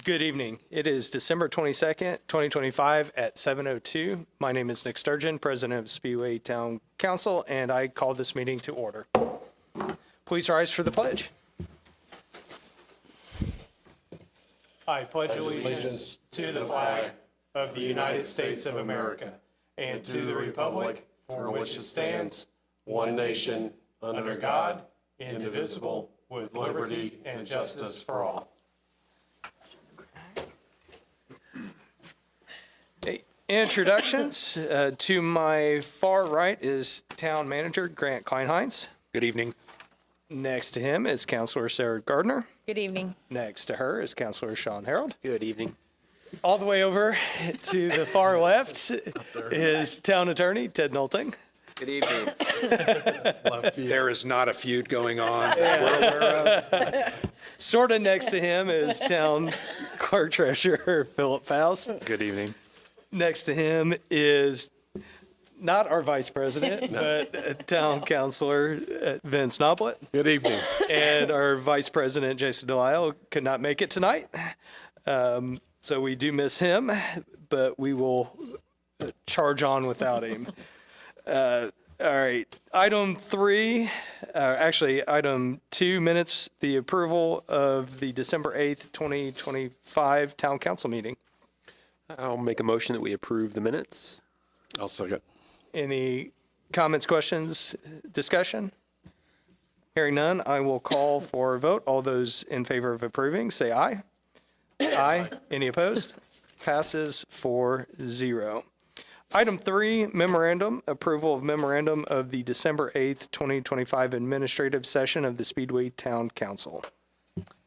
Good evening. It is December 22nd, 2025 at 7:02. My name is Nick Sturgeon, President of Speedway Town Council, and I call this meeting to order. Please rise for the pledge. I pledge allegiance to the flag of the United States of America and to the republic for which it stands, one nation, under God, indivisible, with liberty and justice for all. Introductions. To my far right is Town Manager Grant Kleinheinz. Good evening. Next to him is Councilor Sarah Gardner. Good evening. Next to her is Councilor Sean Harold. Good evening. All the way over to the far left is Town Attorney Ted Nolting. Good evening. There is not a feud going on that we're aware of. Sort of next to him is Town Clerk Treasurer Philip Faust. Good evening. Next to him is not our Vice President, but Town Councilor Vince Noblet. Good evening. And our Vice President, Jason Delisle, could not make it tonight. So we do miss him, but we will charge on without him. All right. Item 2 minutes, the approval of the December 8th, 2025 Town Council meeting. I'll make a motion that we approve the minutes. I'll second. Any comments, questions, discussion? Hearing none, I will call for a vote. All those in favor of approving, say aye. Aye. Any opposed? Passes 4-0. Item 3, memorandum, approval of memorandum of the December 8th, 2025 administrative session of the Speedway Town Council.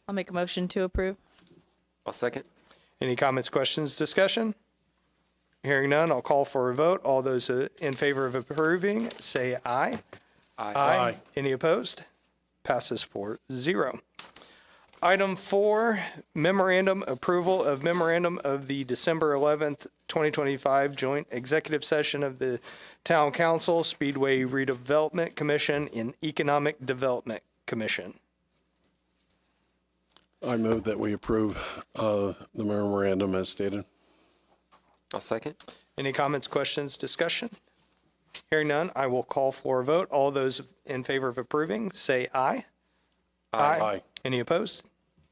I'll make a motion to approve. I'll second. Any comments, questions, discussion? Hearing none, I'll call for a vote. All those in favor of approving, say aye. Aye. Any opposed? Passes 4-0. Item 4, memorandum, approval of memorandum of the December 11th, 2025 joint executive session of the Town Council, Speedway Redevelopment Commission, and Economic Development Commission. I move that we approve the memorandum as stated. I'll second. Any comments, questions, discussion? Hearing none, I will call for a vote. All those in favor of approving, say aye. Aye. Any opposed?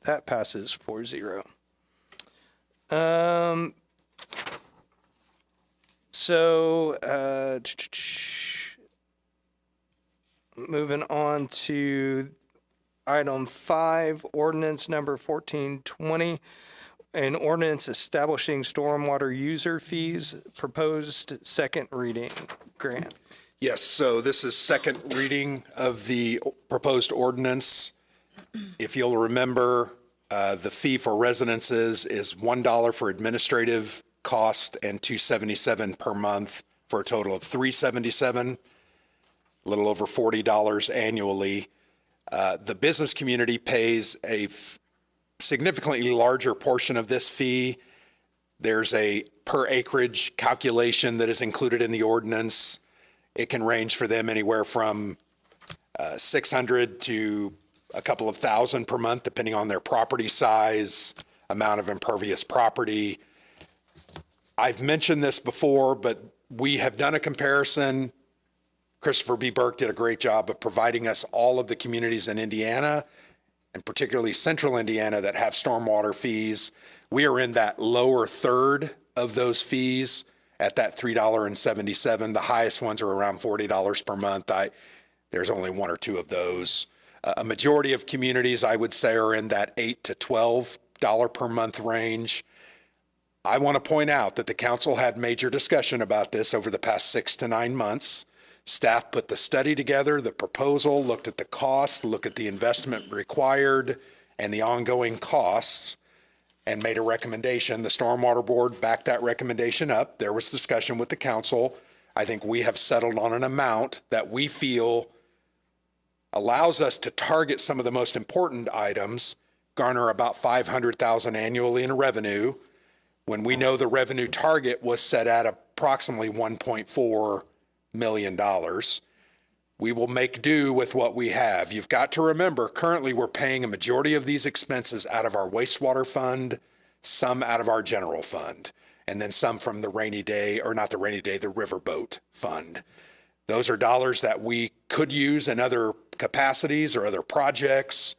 That passes 4-0. Moving on to item 5, ordinance number 1420, an ordinance establishing stormwater user fees, proposed second reading. Grant. Yes, so this is second reading of the proposed ordinance. If you'll remember, the fee for residences is $1 for administrative cost and $2.77 per month for a total of $3.77, a little over $40 annually. The business community pays a significantly larger portion of this fee. There's a per acreage calculation that is included in the ordinance. It can range for them anywhere from $600 to a couple of thousand per month, depending on their property size, amount of impervious property. I've mentioned this before, but we have done a comparison. Christopher B. Burke did a great job of providing us all of the communities in Indiana, and particularly central Indiana, that have stormwater fees. We are in that lower third of those fees at that $3.77. The highest ones are around $40 per month. There's only one or two of those. A majority of communities, I would say, are in that $8 to $12 per month range. I want to point out that the council had major discussion about this over the past 6 to 9 months. Staff put the study together, the proposal, looked at the cost, looked at the investment required and the ongoing costs, and made a recommendation. The Stormwater Board backed that recommendation up. There was discussion with the council. I think we have settled on an amount that we feel allows us to target some of the most important items, garner about $500,000 annually in revenue, when we know the revenue target was set at approximately $1.4 million. We will make do with what we have. You've got to remember, currently we're paying a majority of these expenses out of our wastewater fund some out of our general fund, and then some from the the riverboat fund. Those are dollars that we could use in other capacities or other projects.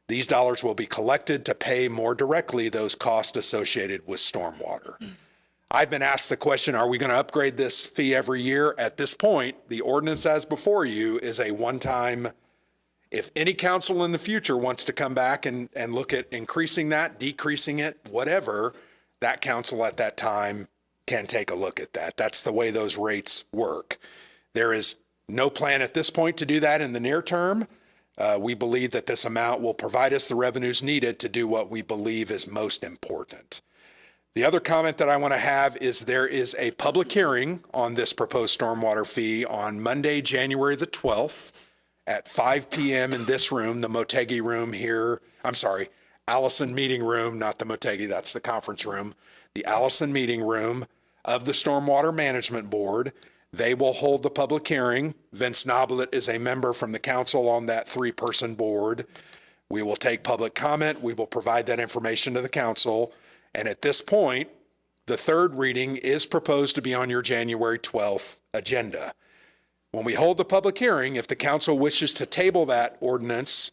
These dollars will be collected to pay more directly those costs associated with stormwater. I've been asked the question, are we going to upgrade this fee every year? At this point, the ordinance as before you is a one-time. If any council in the future wants to come back and look at increasing that, decreasing it, whatever, that council at that time can take a look at that. That's the way those rates work. There is no plan at this point to do that in the near term. We believe that this amount will provide us the revenues needed to do what we believe is most important. The other comment that I want to have is there is a public hearing on this proposed stormwater fee on Monday, January the 12th at 5 p.m. in this room, the Motegi room here. I'm sorry, Allison Meeting Room, not the Motegi, that's the conference room. The Allison Meeting Room of the Stormwater Management Board. They will hold the public hearing. Vince Noblet is a member from the council on that 3-person board. We will take public comment. We will provide that information to the council. And at this point, the third reading is proposed to be on your January 12th agenda. When we hold the public hearing, if the council wishes to table that ordinance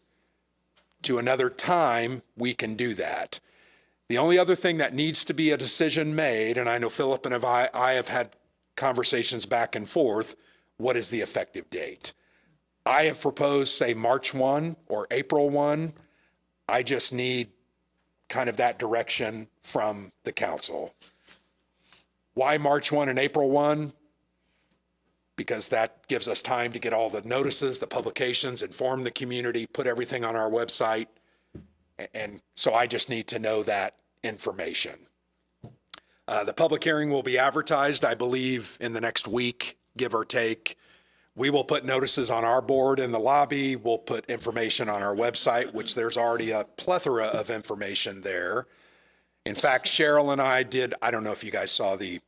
to another time, we can do that. The only other thing that needs to be a decision made, and I know Philip and I have had conversations back and forth, what is the effective date? I have proposed, say, March 1 or April 1. I just need kind of that direction from the council. Why March 1 and April 1? Because that gives us time to get all the notices, the publications, inform the community, put everything on our website. And so I just need to know that information. The public hearing will be advertised, I believe, in the next week, give or take. We will put notices on our board in the lobby. We'll put information on our website, which there's already a plethora of information there. In fact, Cheryl and I did, I don't know if you guys saw the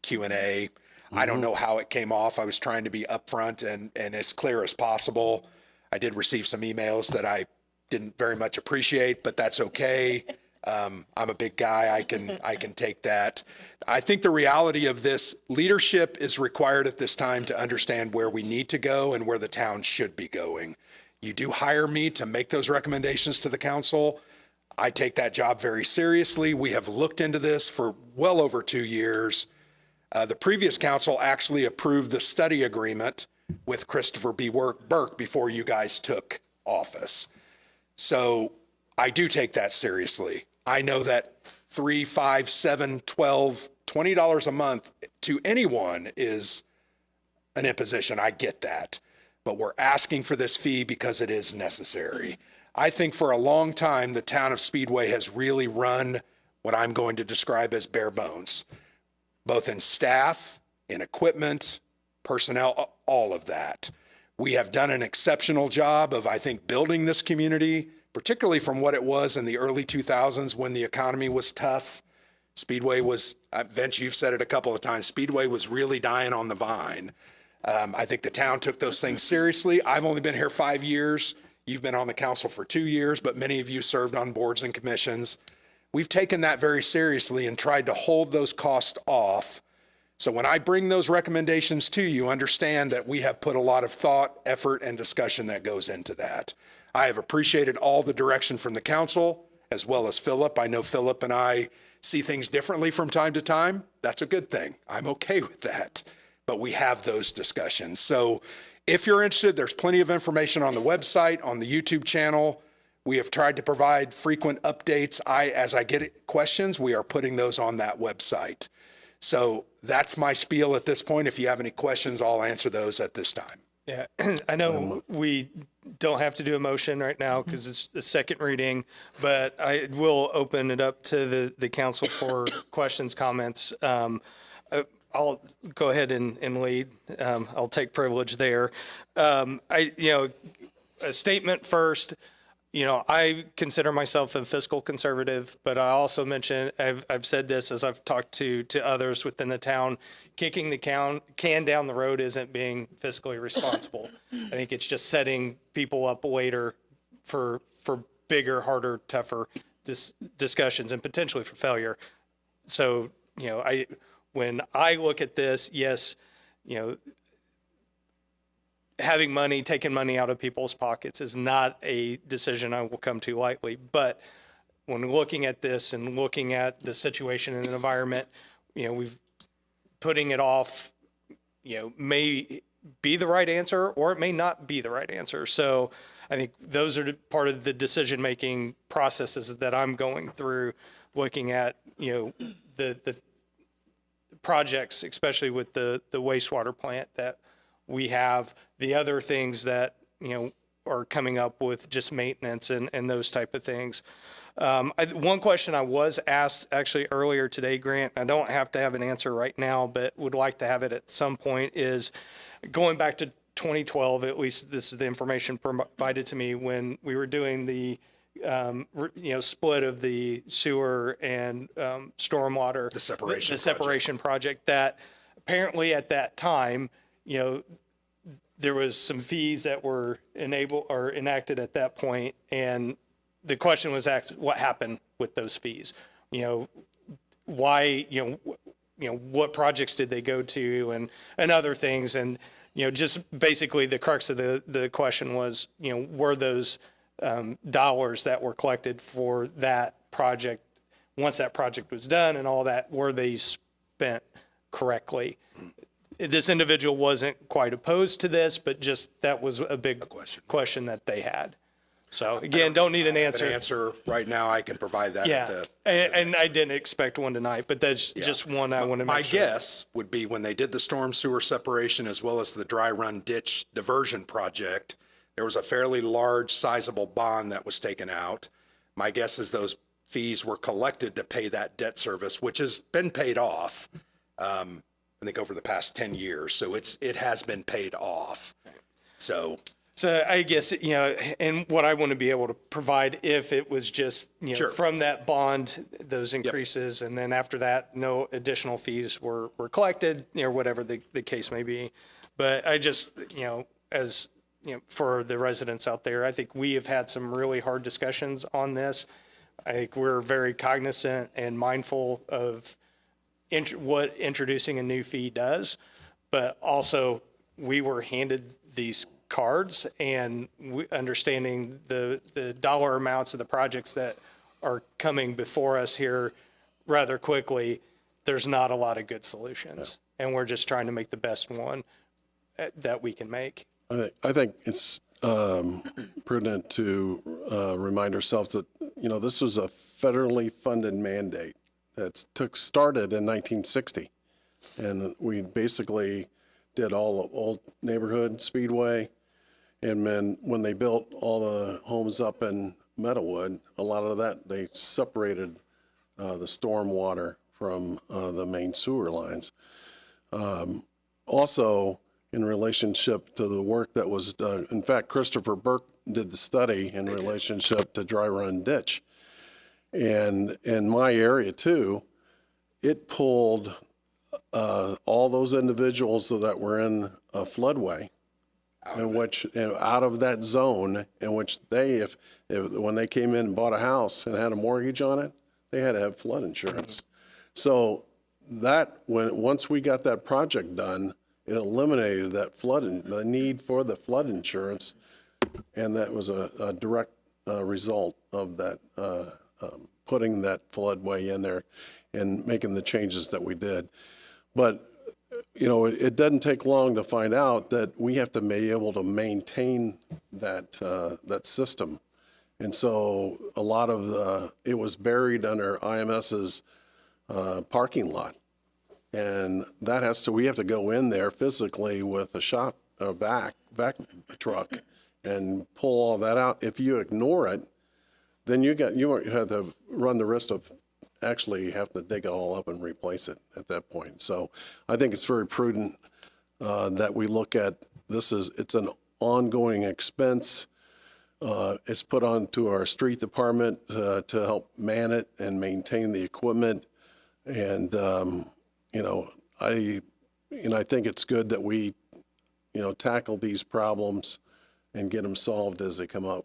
Q&A. I don't know how it came off. I was trying to be upfront and as clear as possible. I did receive some emails that I didn't very much appreciate, but that's okay. I'm a big guy. I can take that. I think the reality of this, leadership is required at this time to understand where we need to go and where the town should be going. You do hire me to make those recommendations to the council. I take that job very seriously. We have looked into this for well over 2 years. The previous council actually approved the study agreement with Christopher B. Burke before you guys took office. So I do take that seriously. I know that $3, $5, $7, $12, $20 a month to anyone is an imposition. I get that. But we're asking for this fee because it is necessary. I think for a long time, the town of Speedway has really run what I'm going to describe as bare bones, both in staff, in equipment, personnel, all of that. We have done an exceptional job of, I think, building this community, particularly from what it was in the early 2000s when the economy was tough. Speedway was, Vince, you've said it a couple of times, Speedway was really dying on the vine. I think the town took those things seriously. I've only been here 5 years. You've been on the council for 2 years, but many of you served on boards and commissions. We've taken that very seriously and tried to hold those costs off. So when I bring those recommendations to you, understand that we have put a lot of thought, effort, and discussion that goes into that. I have appreciated all the direction from the council, as well as Philip. I know Philip and I see things differently from time to time. That's a good thing. I'm okay with that. But we have those discussions. So if you're interested, there's plenty of information on the website, on the YouTube channel. We have tried to provide frequent updates. As I get questions, we are putting those on that website. So that's my spiel at this point. If you have any questions, I'll answer those at this time. Yeah, I know we don't have to do a motion right now because it's the second reading, but I will open it up to the council for questions, comments. I'll go ahead and lead. I'll take privilege there. A statement first. I consider myself a fiscal conservative, but I also mention, I've said this as I've talked to others within the town, kicking the can down the road isn't being fiscally responsible. I think it's just setting people up later for bigger, harder, tougher discussions and potentially for failure. So, when I look at this, yes, having money, taking money out of people's pockets is not a decision I will come to lightly. But when looking at this and looking at the situation in the environment, we've putting it off, may be the right answer or it may not be the right answer. So I think those are part of the decision-making processes that I'm going through, looking at, the projects, especially with the wastewater plant that we have, the other things that, are coming up with just maintenance and those type of things. One question I was asked actually earlier today, Grant, I don't have to have an answer right now, but would like to have it at some point, is going back to 2012, at least this is the information provided to me when we were doing the split of the sewer and stormwater, The separation the separation project, that apparently at that time, there was some fees that were enacted at that point, and the question was asked, what happened with those fees? Why, what projects did they go to, and other things, and just basically the crux of the question was, were those dollars that were collected for that project, once that project was done and all that, were they spent correctly? This individual wasn't quite opposed to this, but just that was a big question that they had. So again, don't need an answer. An answer right now, I can provide that. Yeah, and I didn't expect one tonight, but that's just one I want to make My sure. guess would be when they did the storm sewer separation as well as the dry run ditch diversion project, there was a fairly large sizable bond that was taken out. My guess is those fees were collected to pay that debt service, which has been paid off, I think over the past 10 years. So it has been paid off. So I guess, and what I want to be able to provide, if it was just, Sure. from that bond, those increases, and then after that, no additional fees were collected, or whatever the case may be. But I just, as, for the residents out there, I think we have had some really hard discussions on this. I think we're very cognizant and mindful of what introducing a new fee does, but also we were handed these cards, and understanding the dollar amounts of the projects that are coming before us here rather quickly, there's not a lot of good solutions, and we're just trying to make the best one that we can make. I think it's prudent to remind ourselves that, this was a federally funded mandate that started in 1960. And we basically did all of Old Neighborhood, Speedway. And then when they built all the homes up in Meadowood, a lot of that, they separated the storm water from the main sewer lines. Also, in relationship to the work that was done, in fact, Christopher Burke did the study in relationship to dry run ditch. And in my area too, it pulled all those individuals that were in a floodway, out of that zone, in which they, when they came in and bought a house and had a mortgage on it, they had to have flood insurance. So once we got that project done, it eliminated that the need for the flood insurance, and that was a direct result of that, putting that floodway in there and making the changes that we did. But, it doesn't take long to find out that we have to be able to maintain that system. And so a lot of it was buried under IMS's parking lot. And we have to go in there physically with a vac truck and pull all that out. If you ignore it, then you have to run the risk of actually have to dig it all up and replace it at that point. So I think it's very prudent that we look at it's an ongoing expense. It's put onto our street department to help man it and maintain the equipment. And, I think it's good that we, tackle these problems and get them solved as they come up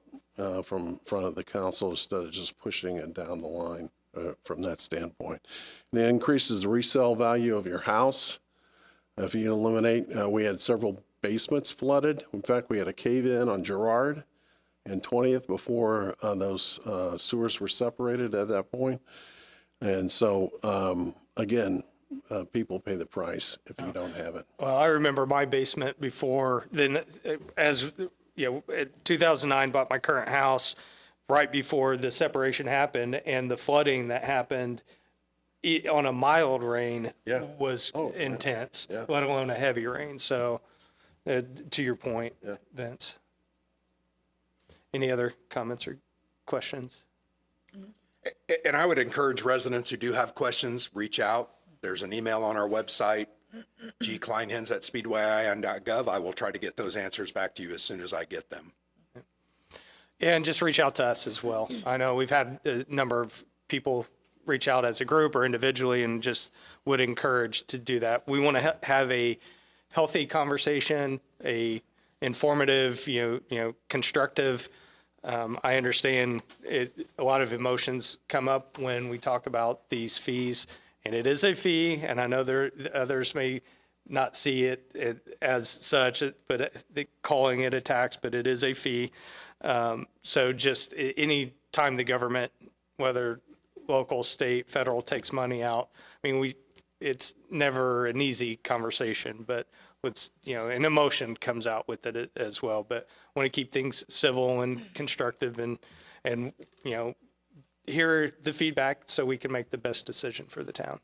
from front of the council instead of just pushing it down the line from that standpoint. And it increases the resale value of your house. If you eliminate, we had several basements flooded. In fact, we had a cave-in on Girard and 20th before those sewers were separated at that point. And so, again, people pay the price if you don't have it. Well, I remember my basement before then, as you know, in 2009, bought my current house right before the separation happened, and the flooding that happened on a mild rain Yeah. was Oh, yeah. intense, Yeah. let alone a heavy rain. So, to your point, Yeah. Vince. Any other comments or questions? And I would encourage residents who do have questions, reach out. There's an email on our website, gkleinhens@speedwayin.gov. I will try to get those answers back to you as soon as I get them. And just reach out to us as well. I know we've had a number of people reach out as a group or individually, and just would encourage to do that. We want to have a healthy conversation, a informative, constructive. I understand a lot of emotions come up when we talk about these fees, and it is a fee, and I know others may not see it as such, but calling it a tax, but it is a fee. So just any time the government, whether local, state, federal, takes money out, I mean, it's never an easy conversation, but an emotion comes out with it as well. But want to keep things civil and constructive, and hear the feedback so we can make the best decision for the town.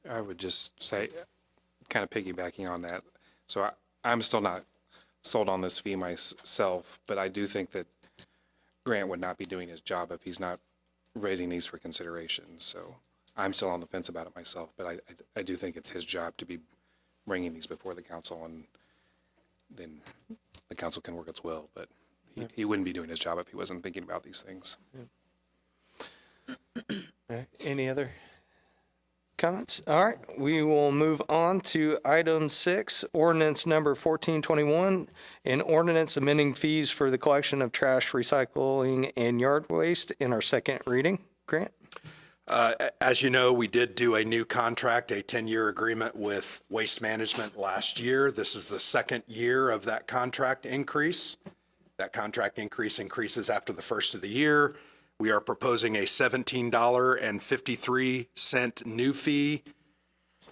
I would just say, kind of piggybacking on that, so I'm still not sold on this fee myself, but I do think that Grant would not be doing his job if he's not raising these for consideration. So I'm still on the fence about it myself, but I do think it's his job to be bringing these before the council, and then the council can work its will, but he wouldn't be doing his job if he wasn't thinking about these things. Any other comments? All right, we will move on to item 6, ordinance number 1421, an ordinance amending fees for the collection of trash, recycling, and yard waste in our second reading. Grant? As you know, we did do a new contract, a 10-year agreement with Waste Management last year. This is the second year of that contract increase. That contract increases after the first of the year. We are proposing a $17.53 new fee.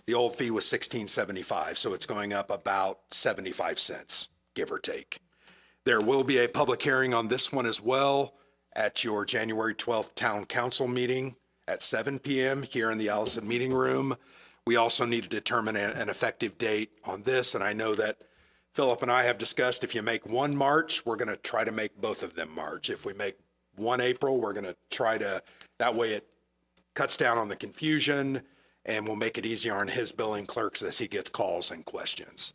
The old fee was $16.75, so it's going up about 75 cents, give or take. There will be a public hearing on this one as well at your January 12th Town Council meeting at 7 p.m. here in the Allison Meeting Room. We also need to determine an effective date on this, and I know that Philip and I have discussed if you make one March, we're going to try to make both of them March. If we make 1 April, we're going to try to, that way it cuts down on the confusion and will make it easier on his billing clerks as he gets calls and questions.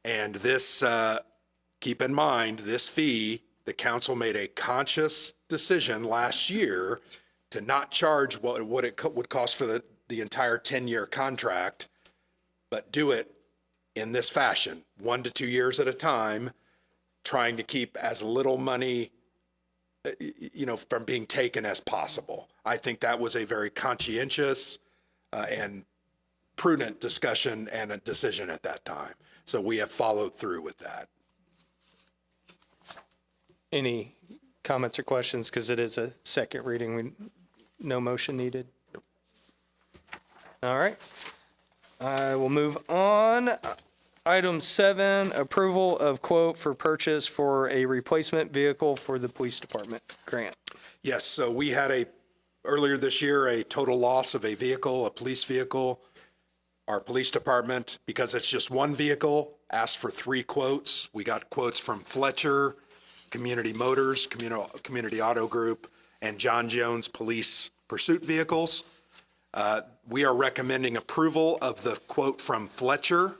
And this, keep in mind, this fee, the council made a conscious decision last year to not charge what it would cost for the entire 10-year contract, but do it in this fashion, 1 to 2 years at a time, trying to keep as little money from being taken as possible. I think that was a very conscientious and prudent discussion and a decision at that time. So we have followed through with that. Any comments or questions? Because it is a second reading. No motion needed. All right. I will move on. Item 7, approval of quote for purchase for a replacement vehicle for the police department. Grant? Yes, so we had earlier this year, a total loss of a vehicle, a police vehicle. Our police department, because it's just one vehicle, asked for 3 quotes. We got quotes from Fletcher, Community Motors, Community Auto Group, and John Jones Police Pursuit Vehicles. We are recommending approval of the quote from Fletcher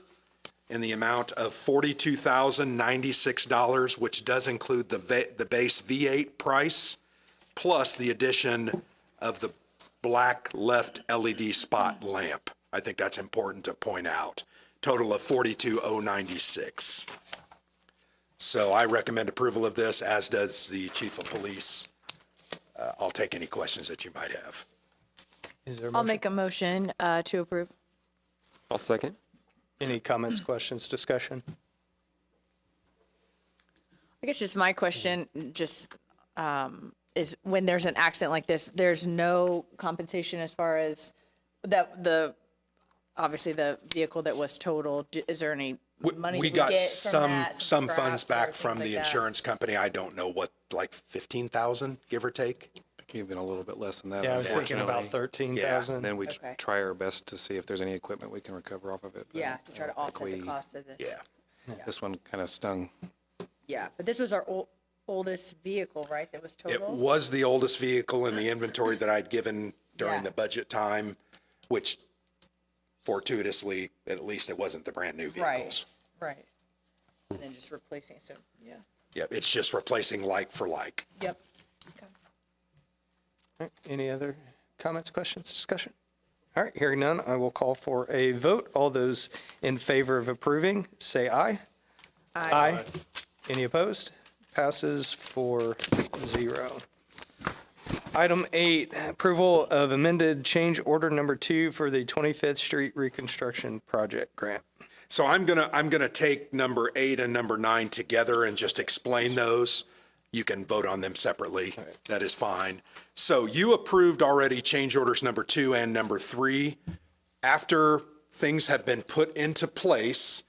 in the amount of $42,096, which does include the base V8 price, plus the addition of the black left LED spot lamp. I think that's important to point out. Total of $42,096. So I recommend approval of this, as does the chief of police. I'll take any questions that you might have. Is there a I'll motion? make a motion to approve. I'll second. Any comments, questions, discussion? I guess just my question, is when there's an accident like this, there's no compensation as far as obviously the vehicle that was totaled. Is there any money We that got get from that, some funds scraps or back things from like the that? insurance company. I don't know what, like 15,000, give or take? Even a little bit less than that, Yeah, I was thinking about unfortunately. 13,000. Then we Okay. try our best to see if there's any equipment we can recover off of it. but Yeah, to try to I think offset the we- cost of this. Yeah. This one kind of stung. Yeah, but this was our oldest vehicle, right, that was It totaled? was the oldest vehicle in the inventory that I'd given during Yeah. the budget time, which fortuitously, at least it wasn't the brand-new vehicles. Right. And then just replacing, so, yeah. Yep, it's just replacing like for like. Yep. Okay. All right, any other comments, questions, discussion? All right, hearing none, I will call for a vote. All those in favor of approving, say aye. Aye. Any opposed? Passes 4-0. Item 8, approval of amended change order number 2 for the 25th Street Reconstruction Project Grant. So I'm gonna take number 8 and number 9 together and just explain those. You can vote on them separately. That is fine. So you approved already change orders number 2 and number 3. After things have been put into place,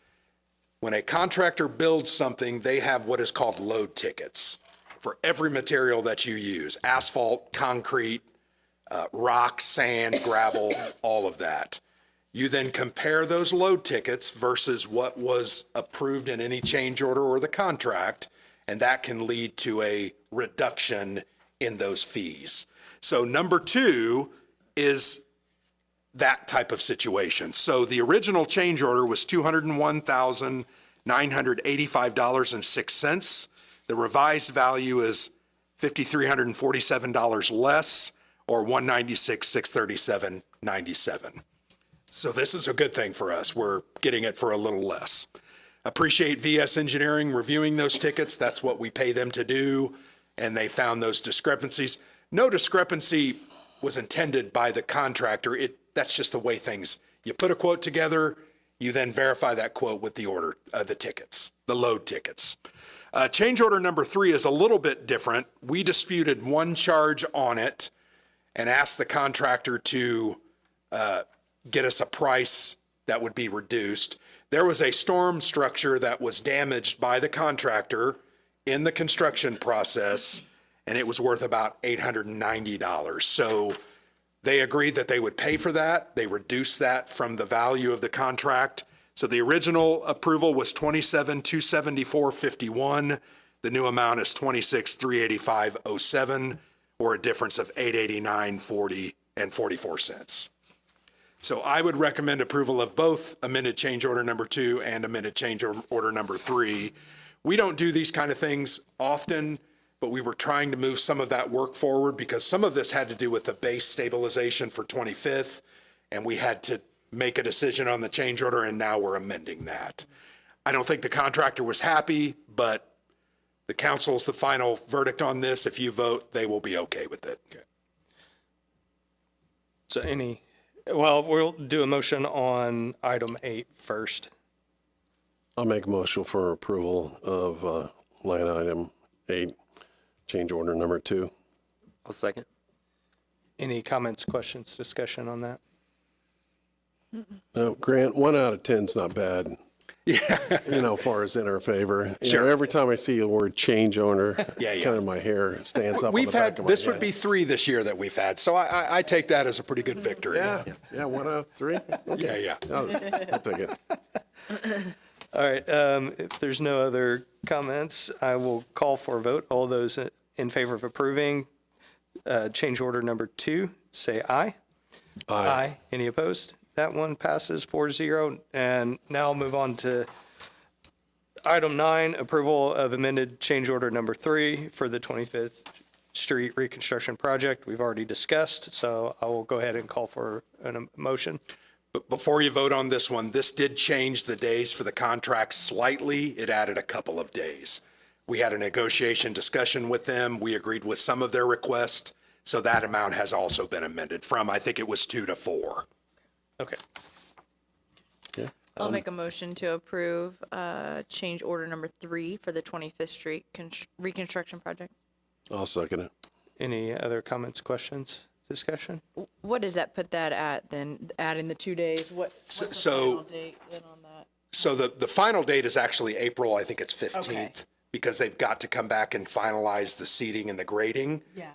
when a contractor builds something, they have what is called load tickets for every material that you use: asphalt, concrete, rock, sand, gravel, all of that. You then compare those load tickets versus what was approved in any change order or the contract, and that can lead to a reduction in those fees. So number 2 is that type of situation. So the original change order was $201,985.06. The revised value is $5,347 less, or $196,637.97. So this is a good thing for us. We're getting it for a little less. Appreciate VS Engineering reviewing those tickets. That's what we pay them to do, and they found those discrepancies. No discrepancy was intended by the contractor. That's just the way things, you put a quote together, you then verify that quote with the order, the tickets, the load tickets. Change order number 3 is a little bit different. We disputed one charge on it and asked the contractor to get us a price that would be reduced. There was a storm structure that was damaged by the contractor in the construction process, and it was worth about $890. So they agreed that they would pay for that. They reduced that from the value of the contract. So the original approval was $27,274.51. The new amount is $26,385.07, or a difference of $889.40 and 44 cents. So I would recommend approval of both amended change order number 2 and amended change order number 3. We don't do these kind of things often, but we were trying to move some of that work forward because some of this had to do with the base stabilization for 25th, and we had to make a decision on the change order, and now we're amending that. I don't think the contractor was happy, but the council's the final verdict on this. If you vote, they will be okay with it. Okay. So we'll do a motion on item 8 first. I'll make a motion for approval of line item 8, change order number 2. I'll second. Any comments, questions, discussion on that? Now, Grant, 1 out of 10 is not bad. Yeah. As far as in our favor. Sure. Every time I see the word change order, Yeah. kind of my hair stands up on the We've back had, of my this head. would be 3 this year that we've had, so I take that as a pretty good victory. Yeah, 1 out of 3. Okay. Yeah. I'll take it. All right, if there's no other comments, I will call for a vote. All those in favor of approving change order number 2, say aye. Aye. Any opposed? That one passes 4-0. And now I'll move on to item 9, approval of amended change order number 3 for the 25th Street Reconstruction Project. We've already discussed, so I will go ahead and call for a motion. But before you vote on this one, this did change the days for the contract slightly. It added a couple of days. We had a negotiation discussion with them. We agreed with some of their requests. So that amount has also been amended from, I think it was 2 to 4. Okay. I'll make a motion to approve change order number 3 for the 25th Street reconstruction project. I'll second it. Any other comments, questions, discussion? What does that put that at then? Adding the 2 days? What's the final date then on that? So the final date is actually April, I think it's 15th, Okay. because they've got to come back and finalize the seeding and the grading. Yeah.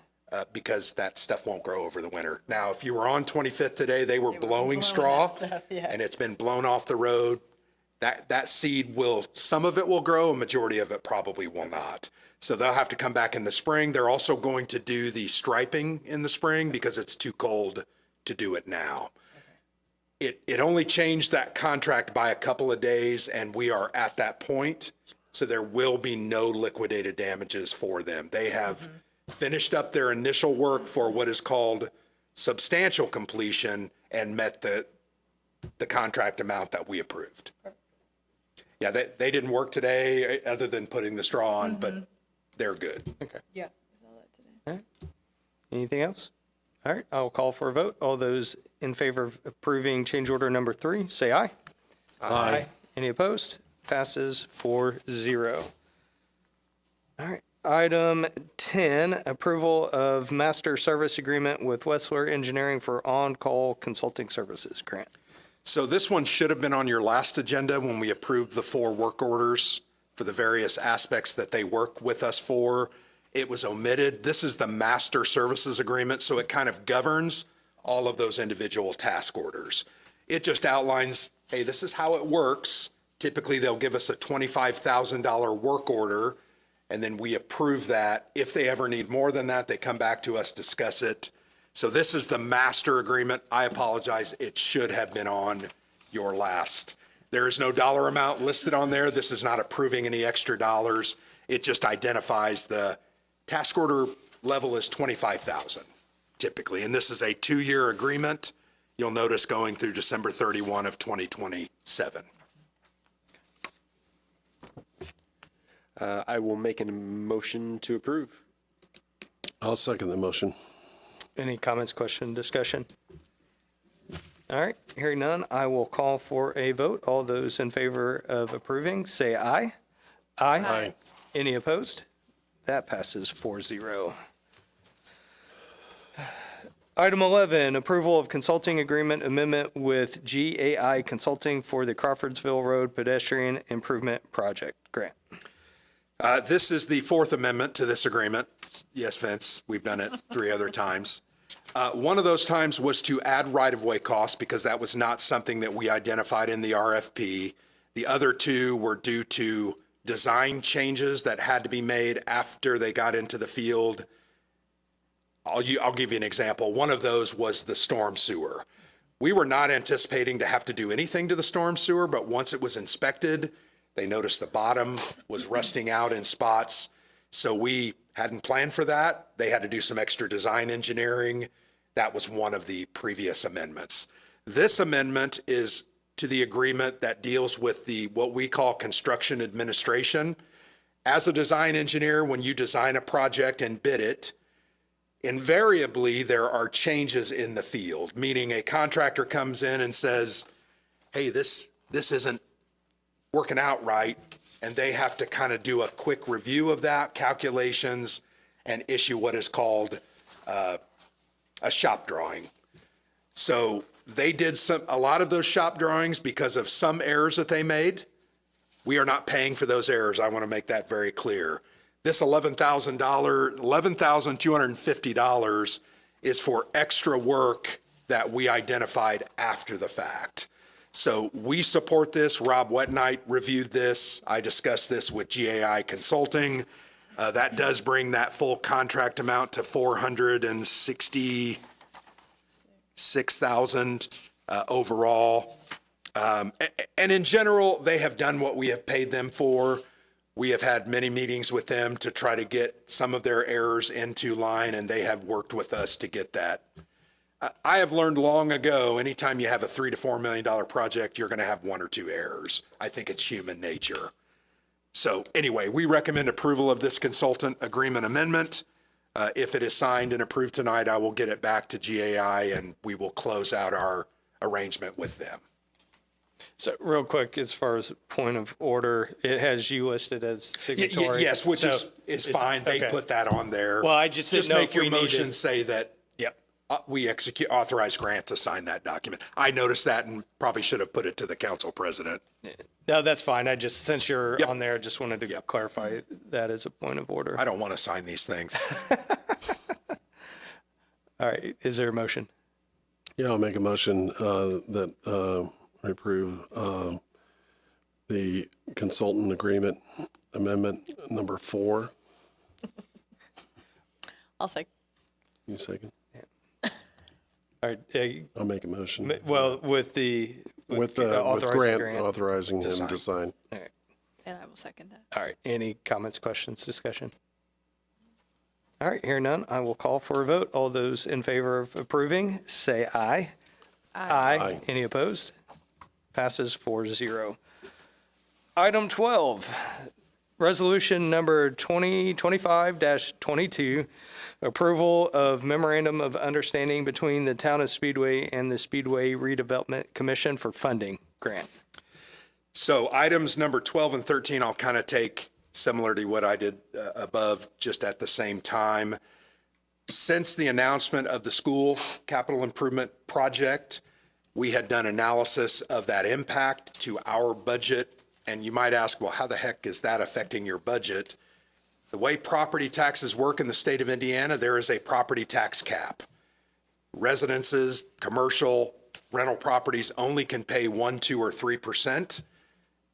Because that stuff won't grow over the winter. Now, if you were on 25th today, they were blowing straw, that stuff, yeah. and it's been blown off the road. That seed will, some of it will grow, a majority of it probably will not. So they'll have to come back in the spring. They're also going to do the striping in the spring because it's too cold to do it now. It only changed that contract by a couple of days, and we are at that point. So there will be no liquidated damages for them. They have finished up their initial work for what is called substantial completion and met the contract amount that we approved. Yeah, they didn't work today other than putting the straw on, but they're good. Okay. Yeah. Anything else? All right, I'll call for a vote. All those in favor of approving change order number 3, say aye. Aye. Any opposed? Passes 4-0. All right. Item 10, approval of master service agreement with Wessler Engineering for on-call consulting services grant. So this one should have been on your last agenda when we approved the 4 work orders for the various aspects that they work with us for. It was omitted. This is the master services agreement, so it kind of governs all of those individual task orders. It just outlines, hey, this is how it works. Typically, they'll give us a $25,000 work order, and then we approve that. If they ever need more than that, they come back to us, discuss it. So this is the master agreement. I apologize. It should have been on your last. There is no dollar amount listed on there. This is not approving any extra dollars. It just identifies the task order level is $25,000 typically. And this is a 2-year agreement. You'll notice going through December 31 of 2027. I will make a motion to approve. I'll second the motion. Any comments, question, discussion? All right, hearing none, I will call for a vote. All those in favor of approving, say aye. Aye. Any opposed? That passes 4-0. Item 11, approval of consulting agreement amendment with GAI Consulting for the Crawfordsville Road Pedestrian Improvement Project grant. This is the 4th amendment to this agreement. Yes, Vince, we've done it 3 other times. One of those times was to add right-of-way costs because that was not something that we identified in the RFP. The other 2 were due to design changes that had to be made after they got into the field. I'll give you an example. One of those was the storm sewer. We were not anticipating to have to do anything to the storm sewer, but once it was inspected, they noticed the bottom was rusting out in spots. So we hadn't planned for that. They had to do some extra design engineering. That was one of the previous amendments. This amendment is to the agreement that deals with what we call construction administration. As a design engineer, when you design a project and bid it, invariably there are changes in the field, meaning a contractor comes in and says, hey, this isn't working out right, and they have to kind of do a quick review of that, calculations, and issue what is called a shop drawing. So they did a lot of those shop drawings because of some errors that they made. We are not paying for those errors. I want to make that very clear. This $11,250 is for extra work that we identified after the fact. So we support this. Rob Wetnight reviewed this. I discussed this with GAI Consulting. That does bring that full contract amount to $466,000 overall. And in general, they have done what we have paid them for. We have had many meetings with them to try to get some of their errors into line, and they have worked with us to get that I have learned long ago, anytime you have a $3 to $4 million project, you're going to have one or two errors. I think it's human nature. So anyway, we recommend approval of this consultant agreement amendment. If it is signed and approved tonight, I will get it back to GAI and we will close out our arrangement with them. So real quick, as far as point of order, it has you listed as signatory. Yes, which So is it's- fine. They okay. put that on there. Well, I just didn't know make if your we motion needed- say that Yep. we authorize Grant to sign that document. I noticed that and probably should have put it to the council president. No, that's fine. I just, since you're Yep. on there, I just wanted to Yep. clarify that as a point of order. I don't want to sign these things. All right. Is there a motion? Yeah, I'll make a motion that we approve the consultant agreement amendment number 4. I'll say, You second? All right. I'll make a motion. Well, with With authorizing Grant authorizing him to sign. All right. and I will second that. All right. Any comments, questions, discussion? All right. Hearing none, I will call for a vote. All those in favor of approving, say aye. Aye. Any opposed? Passes 4-0. Item 12, resolution number 2025-22, approval of memorandum of understanding between the town of Speedway and the Speedway Redevelopment Commission for funding grant. So items number 12 and 13, I'll kind of take similar to what I did above, just at the same time. Since the announcement of the school capital improvement project, we had done analysis of that impact to our budget. And you might ask, well, how the heck is that affecting your budget? The way property taxes work in the state of Indiana, there is a property tax cap. Residences, commercial, rental properties only can pay 1%, 2%, or 3%,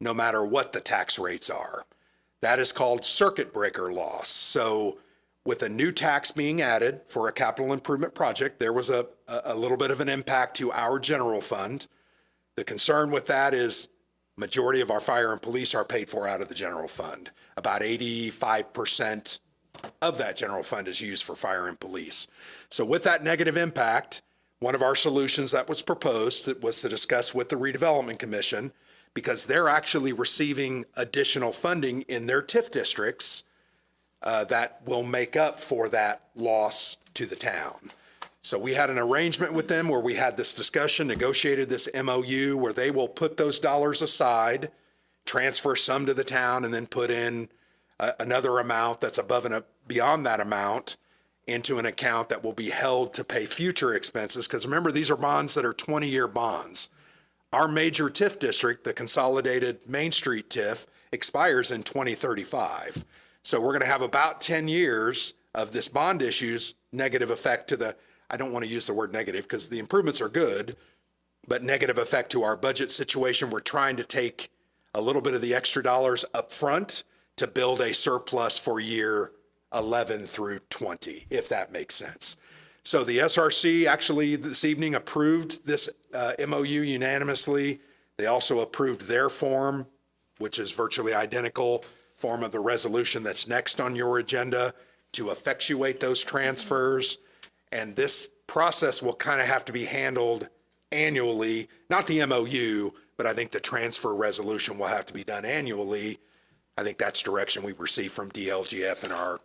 no matter what the tax rates are. That is called circuit breaker loss. So with a new tax being added for a capital improvement project, there was a little bit of an impact to our general fund. The concern with that is majority of our fire and police are paid for out of the general fund. About 85% of that general fund is used for fire and police. So with that negative impact, one of our solutions that was proposed was to discuss with the redevelopment commission, because they're actually receiving additional funding in their TIF districts that will make up for that loss to the town. So we had an arrangement with them where we had this discussion, negotiated this MOU where they will put those dollars aside, transfer some to the town, and then put in another amount that's above and beyond that amount into an account that will be held to pay future expenses. Because remember, these are bonds that are 20-year bonds. Our major TIF district, the Consolidated Main Street TIF, expires in 2035. So we're going to have about 10 years of this bond issue's negative effect to the, I don't want to use the word negative because the improvements are good, but negative effect to our budget situation. We're trying to take a little bit of the extra dollars up front to build a surplus for year 11 through 20, if that makes sense. So the SRC actually this evening approved this MOU unanimously. They also approved their form, which is virtually identical form of the resolution that's next on your agenda to effectuate those transfers. And this process will kind of have to be handled annually, not the MOU, but I think the transfer resolution will have to be done annually. I think that's direction we received from DLGF and our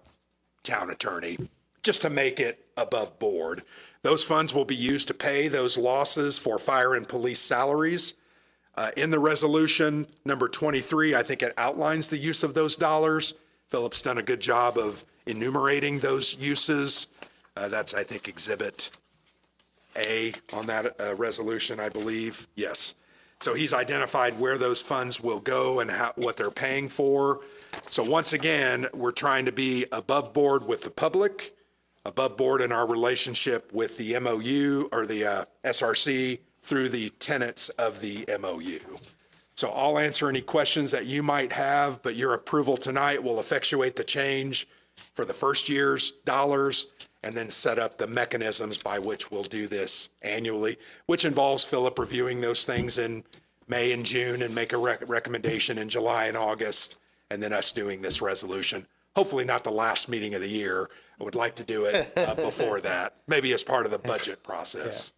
town attorney, just to make it above board. Those funds will be used to pay those losses for fire and police salaries. In the resolution, number 23, I think it outlines the use of those dollars. Philip's done a good job of enumerating those uses. That's, I think, Exhibit A on that resolution, I believe. Yes. So he's identified where those funds will go and what they're paying for. So once again, we're trying to be above board with the public, above board in our relationship with the MOU or the SRC through the tenets of the MOU. So I'll answer any questions that you might have, but your approval tonight will effectuate the change for the first year's dollars and then set up the mechanisms by which we'll do this annually, which involves Philip reviewing those things in May and June and make a recommendation in July and August, and then us doing this resolution hopefully not the last meeting of the year. I would like to do it before that, maybe as part of the budget process.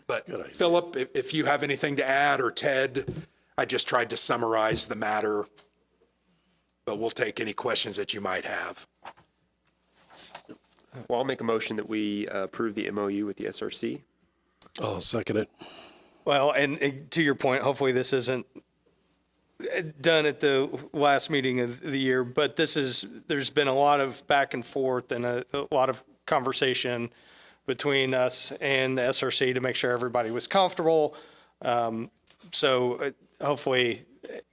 But Philip, if you have anything to add, or Ted, I just tried to summarize the matter, but we'll take any questions that you might have. Well, I'll make a motion that we approve the MOU with the SRC. I'll second it. Well, and to your point, hopefully this isn't done at the last meeting of the year, but there's been a lot of back and forth and a lot of conversation between us and the SRC to make sure everybody was comfortable. So hopefully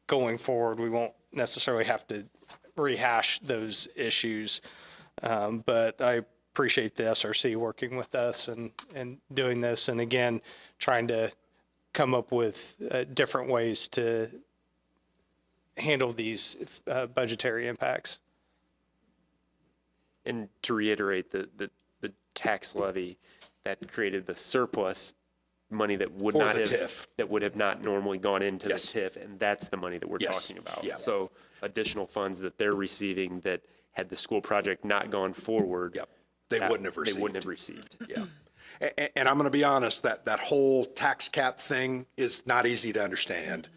going forward, we won't necessarily have to rehash those issues. But I appreciate the SRC working with us and doing this. And again, trying to come up with different ways to handle these budgetary impacts. And to reiterate, the tax levy that created the surplus money that would For not the have TIF. that would have not normally gone into Yes. the TIF, and that's the money that we're Yes. talking about. Yeah. So additional funds that they're receiving that had the school project not gone forward, Yep. They wouldn't have received. They wouldn't have received. Yeah. And I'm going to be honest, that whole tax cap thing is not easy to understand.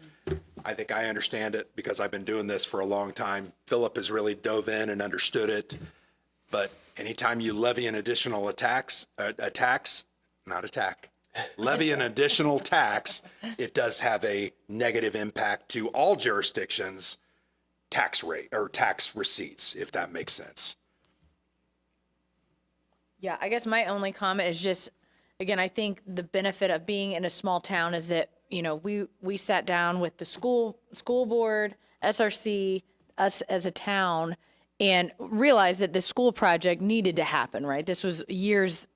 I think I understand it because I've been doing this for a long time. Philip has really dove in and understood it. But anytime you levy an additional levy an additional tax, it does have a negative impact to all jurisdictions' tax rate or tax receipts, if that makes sense. Yeah, I guess my only comment is just, again, I think the benefit of being in a small town is that, you know, we sat down with the school board, SRC, us as a town, and realized that the school project needed to happen, right? This was years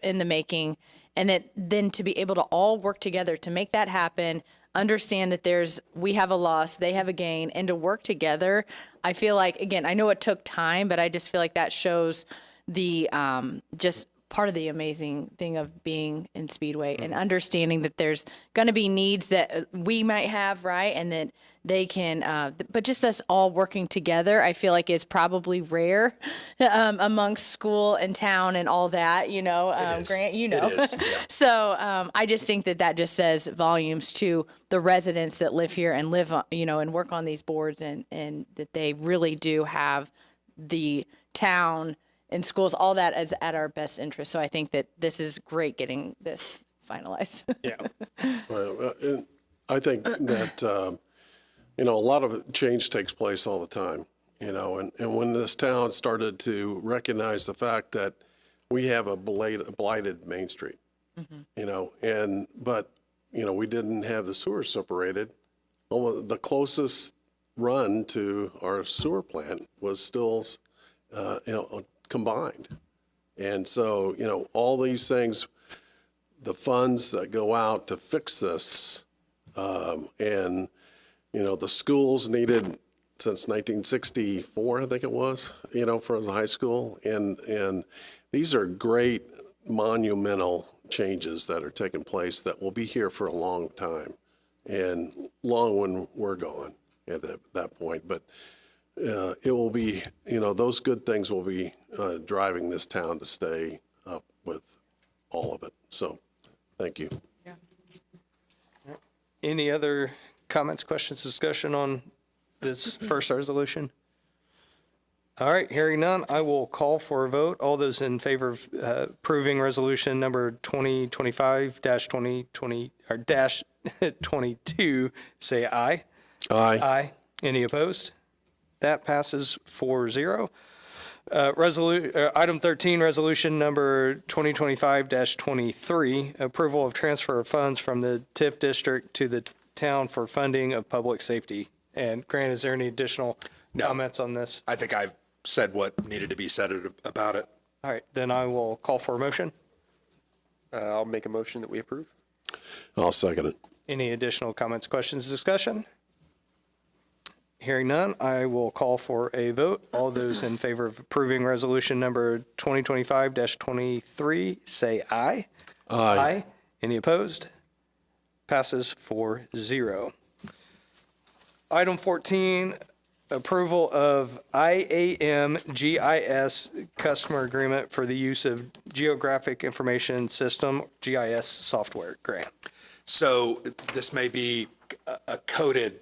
in the making, and that then to be able to all work together to make that happen, understand that we have a loss, they have a gain, and to work together, I feel like, again, I know it took time, but I just feel like that shows the just part of the amazing thing of being in Speedway and understanding that there's going to be needs that we might have, right? And that they can, but just us all working together, I feel like is probably rare amongst school and town and all that, you know, Grant, you know. It is, yeah. So I just think that just says volumes to the residents that live here and live, you know, and work on these boards, and that they really do have the town and schools, all that is at our best interest. So I think that this is great getting this finalized. Yeah. Well, and I think that, you know, a lot of change takes place all the time, you know, and when this town started to recognize the fact that we have a blighted Main Street, you know, but, you know, we didn't have the sewer separated. Almost the closest run to our sewer plant was still, you know, combined. And so, you know, all these things, the funds that go out to fix this, and, you know, the schools needed since 1964, I think it was, you know, for the high school. And these are great monumental changes that are taking place that will be here for a long time and long when we're gone at that point. But it will be, you know, those good things will be driving this town to stay up with all of it. So, thank you. Any other comments, questions, discussion on this first resolution? All right, hearing none, I will call for a vote. All those in favor of approving resolution number 2025-2020 or -22, say aye. Aye. Aye. Any opposed? That passes 4-0. Item 13, resolution number 2025-23, approval of transfer of funds from the TIF district to the town for funding of public safety. And Grant, is there any additional comments on this? I think I've said what needed to be said about it. All right, then I will call for a motion. I'll make a motion that we approve. I'll second it. Any additional comments, questions, discussion? Hearing none, I will call for a vote. All those in favor of approving resolution number 2025-23, say aye. Aye. Any opposed? Passes 4-0. Item 14, approval of IAM GIS customer agreement for the use of Geographic Information System, GIS software grant. So this may be a coded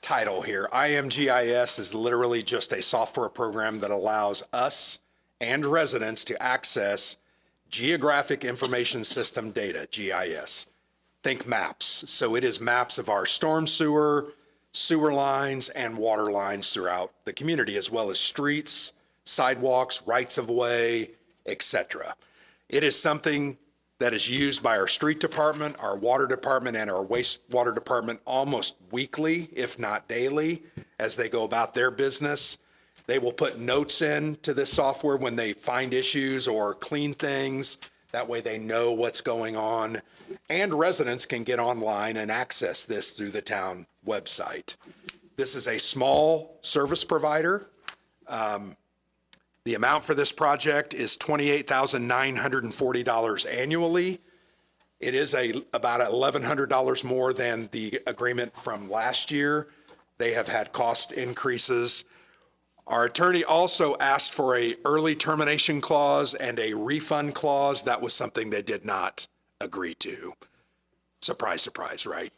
title here. IMGIS is literally just a software program that allows us and residents to access Geographic Information System data, GIS. Think maps. So it is maps of our storm sewer, sewer lines, and water lines throughout the community, as well as streets, sidewalks, rights of way, etc. It is something that is used by our street department, our water department, and our wastewater department almost weekly, if not daily, as they go about their business. They will put notes into this software when they find issues or clean things. That way they know what's going on. And residents can get online and access this through the town website. This is a small service provider. The amount for this project is $28,940 annually. It is about $1,100 more than the agreement from last year. They have had cost increases. Our attorney also asked for a early termination clause and a refund clause. That was something they did not agree to. Surprise, surprise, right?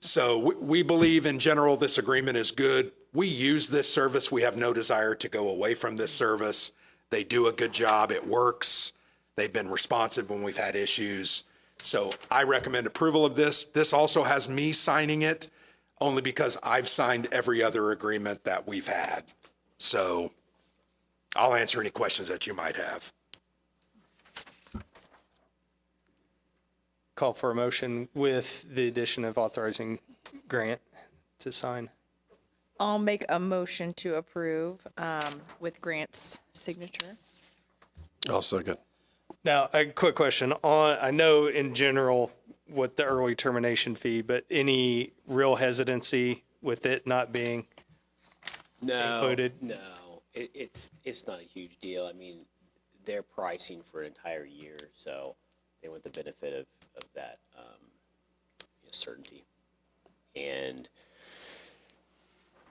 So we believe in general this agreement is good. We use this service. We have no desire to go away from this service. They do a good job. It works. They've been responsive when we've had issues. So I recommend approval of this. This also has me signing it only because I've signed every other agreement that we've had. So I'll answer any questions that you might have. Call for a motion with the addition of authorizing Grant to sign. I'll make a motion to approve with Grant's signature. I'll second. Now, a quick question on, I know in general with the early termination fee, but any real hesitancy with it not being included? No, it's not a huge deal. I mean, they're pricing for an entire year, so they want the benefit of that certainty. And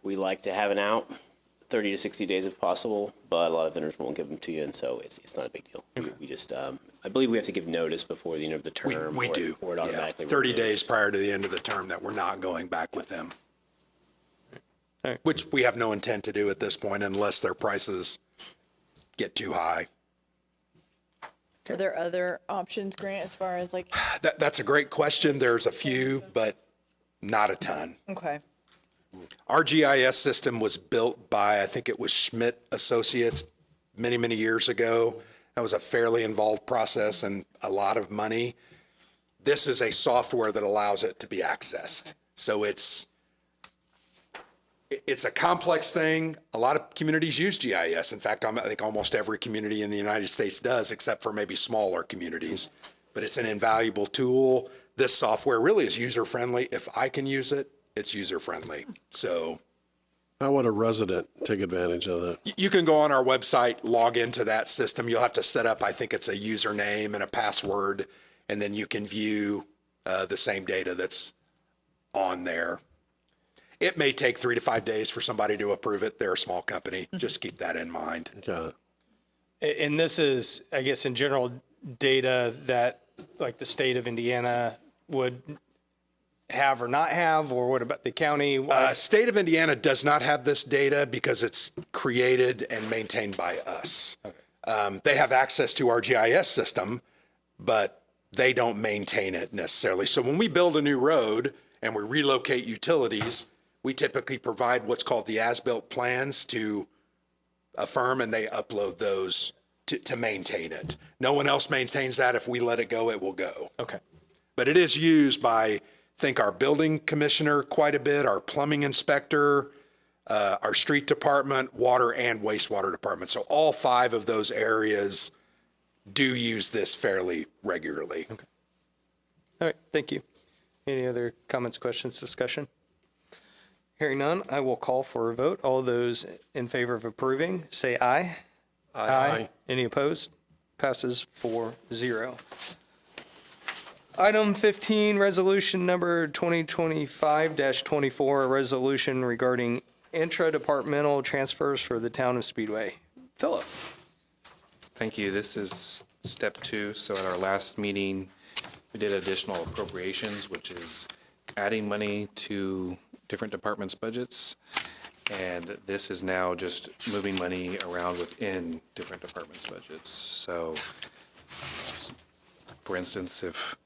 we like to have an out 30 to 60 days if possible, but a lot of vendors won't give them to you, and so it's not a big deal. We just, I believe we have to give notice before the end of the term. We do. Or it Yeah. automatically 30 renews. days prior to the end of the term that we're not going back with them. All right. Which we have no intent to do at this point unless their prices get too high. Are there other options, Grant, as far as like, That's a great question. There's a few, but not a ton. okay. Our GIS system was built by, I think it was Schmidt Associates many, many years ago. That was a fairly involved process and a lot of money. This is a software that allows it to be accessed. So it's a complex thing. A lot of communities use GIS. In fact, I think almost every community in the United States does, except for maybe smaller communities. But it's an invaluable tool. This software really is user-friendly. If I can use it, it's user-friendly. So How would a resident take advantage of that? you can go on our website, log into that system. You'll have to set up, I think it's a username and a password, and then you can view the same data that's on there. It may take 3 to 5 days for somebody to approve it. They're a small company. Just keep that in mind. Got it. And this is, I guess, in general, data that like the state of Indiana would have or not have, or what about the county? State of Indiana does not have this data because it's created and maintained by us. They have access to our GIS system, but they don't maintain it necessarily. So when we build a new road and we relocate utilities, we typically provide what's called the as-built plans to a firm, and they upload those to maintain it. No one else maintains that. If we let it go, it will go. Okay. But it is used by, I think, our building commissioner quite a bit, our plumbing inspector, our street department, water and wastewater department. So all 5 of those areas do use this fairly regularly. Okay. All right, thank you. Any other comments, questions, discussion? Hearing none, I will call for a vote. All those in favor of approving, say aye. Aye. Any opposed? Passes 4-0. Item 15, resolution number 2025-24, a resolution regarding intra-departmental transfers for the town of Speedway. Philip. Thank you. This is step 2. So at our last meeting, we did additional appropriations, which is adding money to different departments' budgets. And this is now just moving money around within different departments' budgets. So, for instance, if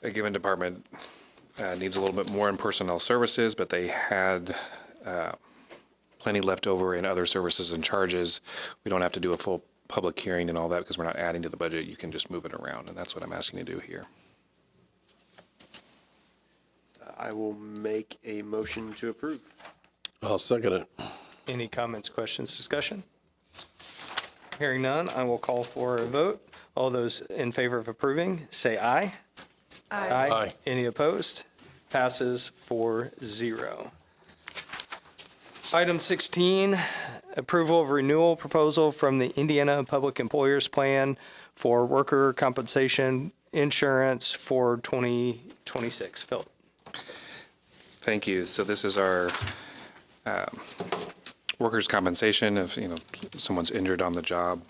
a given department needs a little bit more in personnel services, but they had plenty left over in other services and charges, we don't have to do a full public hearing and all that because we're not adding to the budget. You can just move it around, and that's what I'm asking you to do here. I will make a motion to approve. I'll second it. Any comments, questions, discussion? Hearing none, I will call for a vote. All those in favor of approving, say aye. Aye. Any opposed? Passes 4-0. Item 16, approval of renewal proposal from the Indiana Public Employers Plan for worker compensation insurance for 2026. Philip. Thank you. So this is our workers' compensation if, someone's injured on the job,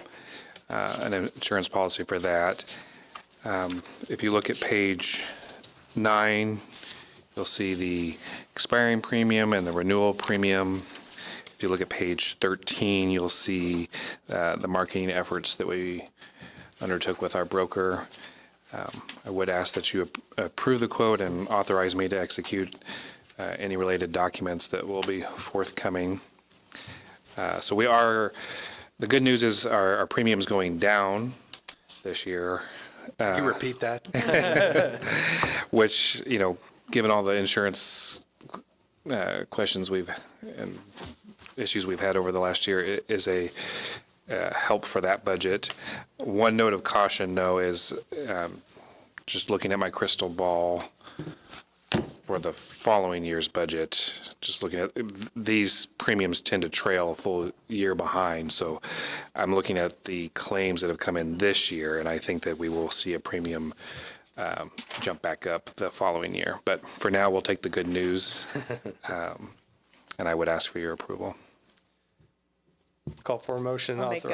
an insurance policy for that. If you look at page 9, you'll see the expiring premium and the renewal premium. If you look at page 13, you'll see the marketing efforts that we undertook with our broker. I would ask that you approve the quote and authorize me to execute any related documents that will be forthcoming. So the good news is our premium's going down this year. Can you repeat that? Which, given all the insurance questions and issues we've had over the last year, is a help for that budget. One note of caution, though, is just looking at my crystal ball for the following year's budget, just looking at these premiums tend to trail a full year behind. So I'm looking at the claims that have come in this year, and I think that we will see a premium jump back up the following year. But for now, we'll take the good news, and I would ask for your approval. Call for a motion I'll make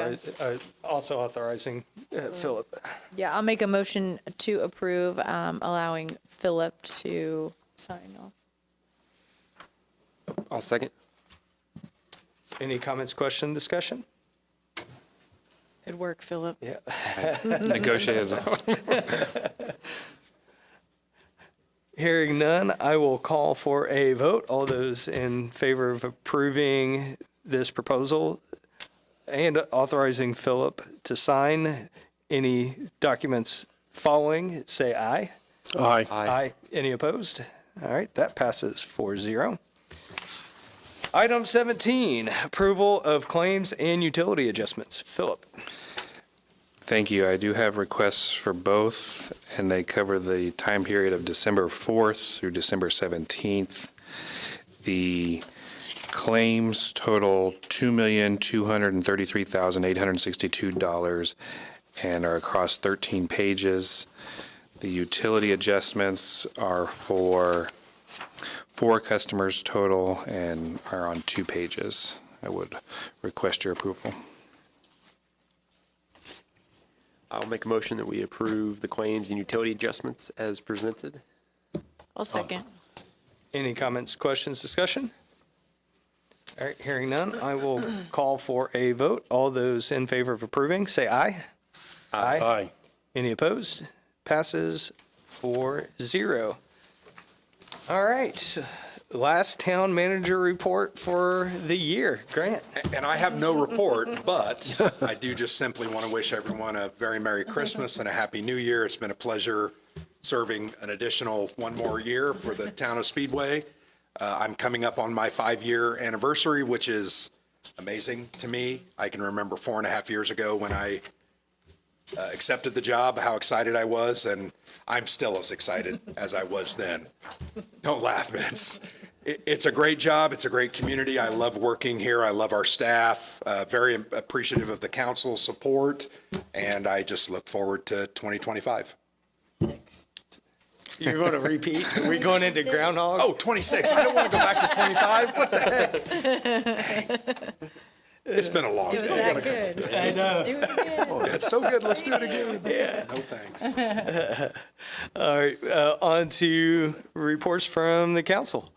also authorizing Philip. Yeah, I'll make a motion to approve, allowing Philip to sign off. I'll second. Any comments, question, discussion? Good work, Philip. Yeah. Negotiated. Hearing none, I will call for a vote. All those in favor of approving this proposal and authorizing Philip to sign any documents following, say aye. Aye. Aye. Any opposed? All right, that passes 4-0. Item 17, approval of claims and utility adjustments. Philip. Thank you. I do have requests for both, and they cover the time period of December 4th through December 17th. The claims total $2,233,862 and are across 13 pages. The utility adjustments are for 4 customers total and are on 2 pages. I would request your approval. I'll make a motion that we approve the claims and utility adjustments as presented. I'll second. Any comments, questions, discussion? All right, hearing none, I will call for a vote. All those in favor of approving, say aye. Aye. Any opposed? Passes 4-0. All right, last town manager report for the year. Grant. And I have no report, but I do just simply want to wish everyone a very Merry Christmas and a Happy New Year. It's been a pleasure serving an additional one more year for the town of Speedway. I'm coming up on my 5-year anniversary, which is amazing to me. I can remember 4.5 years ago when I accepted the job, how excited I was, and I'm still as excited as I was then. Don't laugh, Vince. It's a great job. It's a great community. I love working here. I love our staff. Very appreciative of the council's support, and I just look forward to 2025. You're going to repeat? Are we going into Groundhog? Oh, 26. I don't want to go back to 25. What the heck? It's been a long It was day. that good. I know. Do it again. Oh, it's so good. Let's do it again. Yeah. No thanks. All right, on to reports from the council.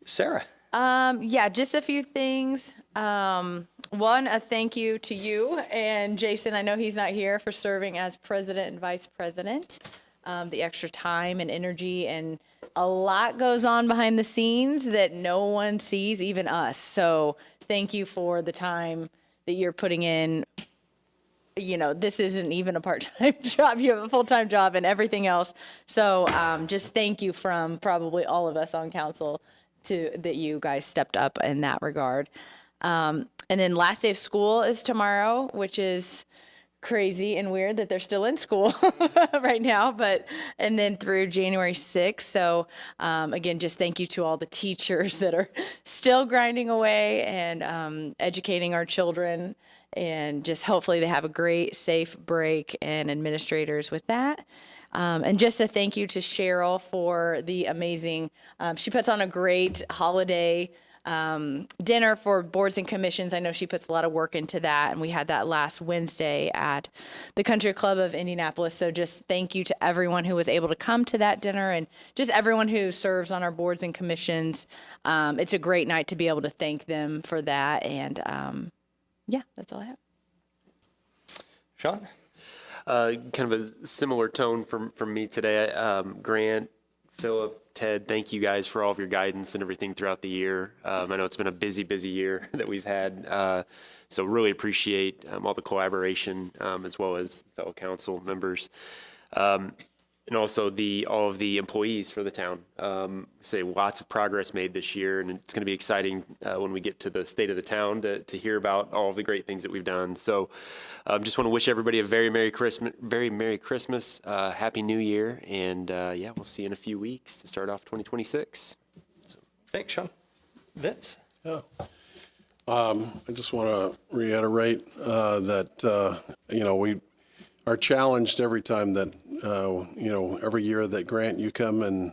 Sarah? Yeah, just a few things. One, a thank you to you and Jason. I know he's not here, for serving as president and vice president. The extra time and energy, and a lot goes on behind the scenes that no one sees, even us. So thank you for the time that you're putting in. You know, this isn't even a part-time job. You have a full-time job and everything else. So just thank you from probably all of us on council that you guys stepped up in that regard. And then last day of school is tomorrow, which is crazy and weird that they're still in school right now, and then through January 6th. So again, just thank you to all the teachers that are still grinding away and educating our children, and just hopefully they have a great, safe break, and administrators with that. And just a thank you to Cheryl for the amazing, she puts on a great holiday dinner for boards and commissions. I know she puts a lot of work into that, and we had that last Wednesday at the Country Club of Indianapolis. So just thank you to everyone who was able to come to that dinner, and just everyone who serves on our boards and commissions. It's a great night to be able to thank them for that. And yeah, that's all I have. Sean? Kind of a similar tone from me today. Grant, Philip, Ted, thank you guys for all of your guidance and everything throughout the year. I know it's been a busy year that we've had. So really appreciate all the collaboration, as well as fellow council members. And also all of the employees for the town. Say lots of progress made this year, and it's going to be exciting when we get to the state of the town to hear about all of the great things that we've done. So just want to wish everybody a very Merry Christmas, Happy New Year, and yeah, we'll see you in a few weeks to start off 2026. Thanks, Sean. Vince? Yeah. I just want to reiterate that, we are challenged every time that, every year that Grant, you come and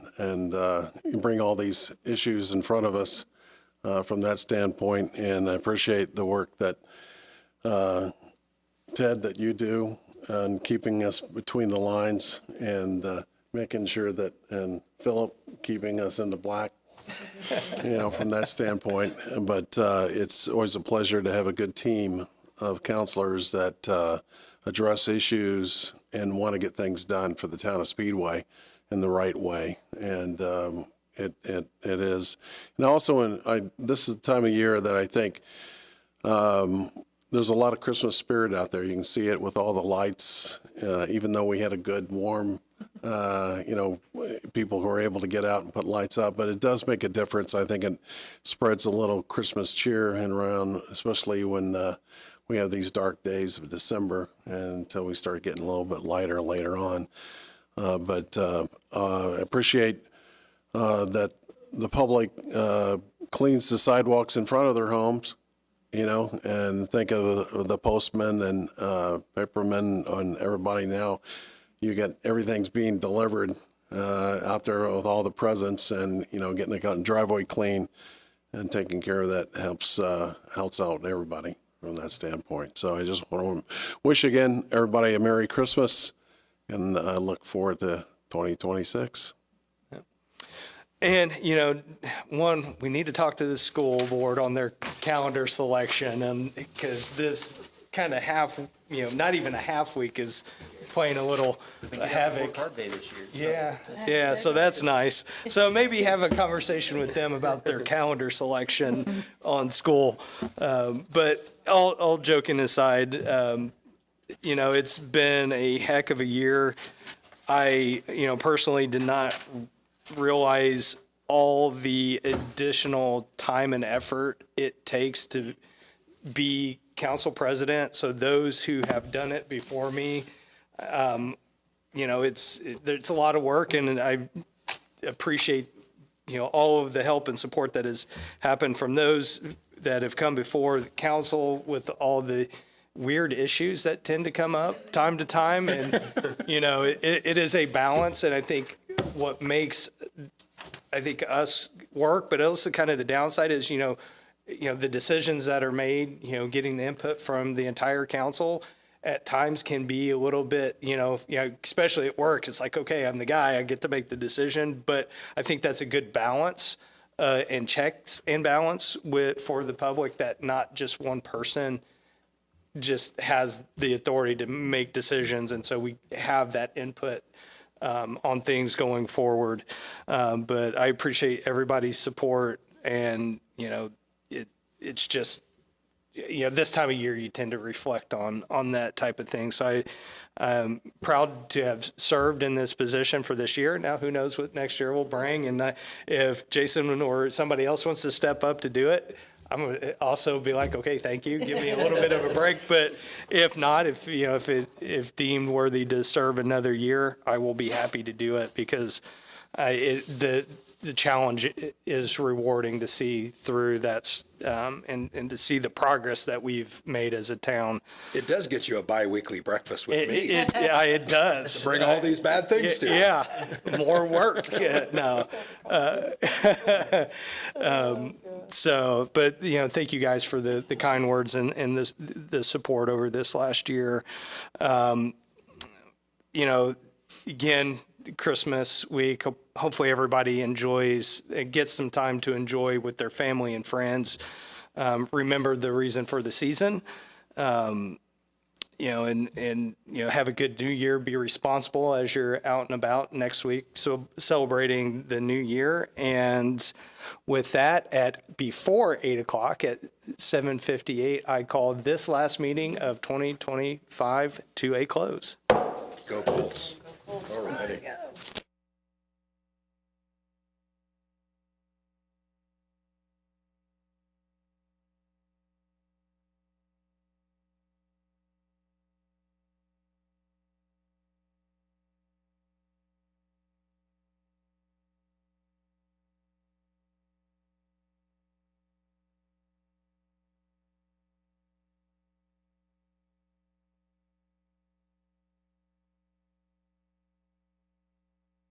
you bring all these issues in front of us from that standpoint. And I appreciate the work that Ted, that you do on keeping us between the lines and making sure that, and Philip, keeping us in the black, from that standpoint. But it's always a pleasure to have a good team of counselors that address issues and want to get things done for the town of Speedway in the right way. And it is. And also, this is the time of year that I think there's a lot of Christmas spirit out there. You can see it with all the lights, even though we had a good, warm, people who are able to get out and put lights up. But it does make a difference. I think it spreads a little Christmas cheer around, especially when we have these dark days of December until we start getting a little bit lighter later on. But I appreciate that the public cleans the sidewalks in front of their homes, and think of the postmen and papermen and everybody now. You get everything's being delivered out there with all the presents, and, getting the driveway clean and taking care of that helps out everybody from that standpoint. So I just want to wish again everybody a Merry Christmas, and I look forward to 2026. And, one, we need to talk to the school board on their calendar selection, and because this kind of not even a half week is playing a little havoc. Day this year. Yeah, so that's nice. So maybe have a conversation with them about their calendar selection on school. But all joking aside, it's been a heck of a year. I, personally did not realize all the additional time and effort it takes to be council president. So those who have done it before me, it's a lot of work, and I appreciate, all of the help and support that has happened from those that have come before the council with all the weird issues that tend to come up time to time. And, it is a balance. And I think what makes, I think, us work, but also kind of the downside is, the decisions that are made, getting the input from the entire council at times can be a little bit, especially at work. It's like, okay, I'm the guy, I get to make the decision, but I think that's a good balance and checks and balance for the public, that not just one person just has the authority to make decisions. And so we have that input on things going forward. But I appreciate everybody's support, and, it's just, this time of year, you tend to reflect on that type of thing. So I'm proud to have served in this position for this year. Now, who knows what next year will bring? And if Jason or somebody else wants to step up to do it, I'm going to also be like, okay, thank you. Give me a little bit of a break. But if not, if deemed worthy to serve another year, I will be happy to do it, because the challenge is rewarding to see through that, and to see the progress that we've made as a town. It does get you a bi-weekly breakfast with me. It does. Bring all these bad things to you. Yeah, more work. No. So, but, thank you guys for the kind words and the support over this last year. Again, Christmas week, hopefully everybody gets some time to enjoy with their family and friends. Remember the reason for the season, and have a good new year. Be responsible as you're out and about next week, so celebrating the new year. And with that, before 8 o'clock at 7:58, I call this last meeting of 2025 to a close. Go Bulls.